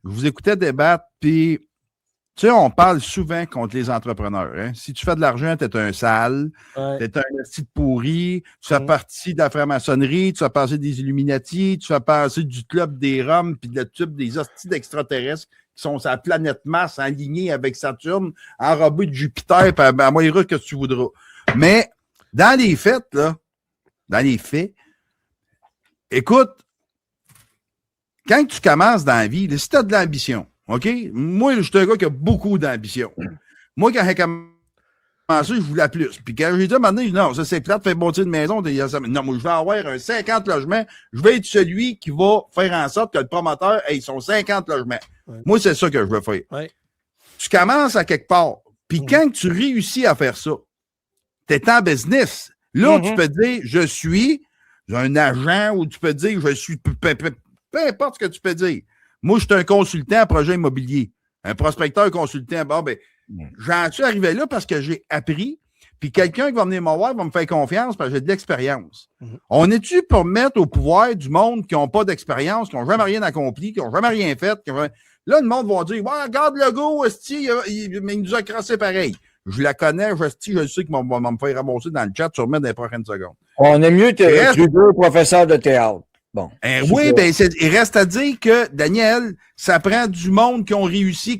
je vous écoutais débattre, puis, tu sais, on parle souvent contre les entrepreneurs. Hein? Si tu fais de l'argent, t'es un sale, t'es un esti pourri, tu fais partie de la franc-maçonnerie, tu fais passer des Illuminati, tu fais passer du club des Roms, puis de la tube des hosties d'extraterrestres qui sont sur la planète Mars, alignés avec Saturne, enrobés de Jupiter, puis à moyen que tu voudras. Mais, dans les faits, là, écoute, quand tu commences dans la vie, si tu as de l'ambition, OK? Moi, je suis un gars qui a beaucoup d'ambition. Moi, quand j'ai commencé, je voulais plus. Puis quand j'ai dit, maintenant, non, ça c'est plate, fais bâtir une maison. Non, moi, je vais avoir un 50 logements. Je vais être celui qui va faire en sorte que le promoteur ait son 50 logements. Ouais. Moi, c'est ça que je veux faire. Ouais. Tu commences à quelque part. Puis quand tu réussis à faire ça, tu es en business. Là, tu peux dire, je suis un agent, ou tu peux dire, je suis... Peu importe ce que tu peux dire. Moi, je suis un consultant en projet immobilier. Un prospecteur consultant. Bon, ben, j'en suis arrivé là parce que j'ai appris. Puis quelqu'un qui va venir me voir va me faire confiance parce que j'ai de l'expérience. On est-tu pour mettre au pouvoir du monde qui n'ont pas d'expérience, qui n'ont jamais rien accompli, qui n'ont jamais rien fait? Là, le monde va dire, ouais, regarde le gars, mais il nous a crassé pareil. Je la connais, je sais qu'il va me faire ramasser dans le chat sûrement dans les prochaines secondes. On est mieux que Trudeau, professeur de théâtre. Bon. Oui, ben, il reste à dire que, Daniel, ça prend du monde qui ont réussi,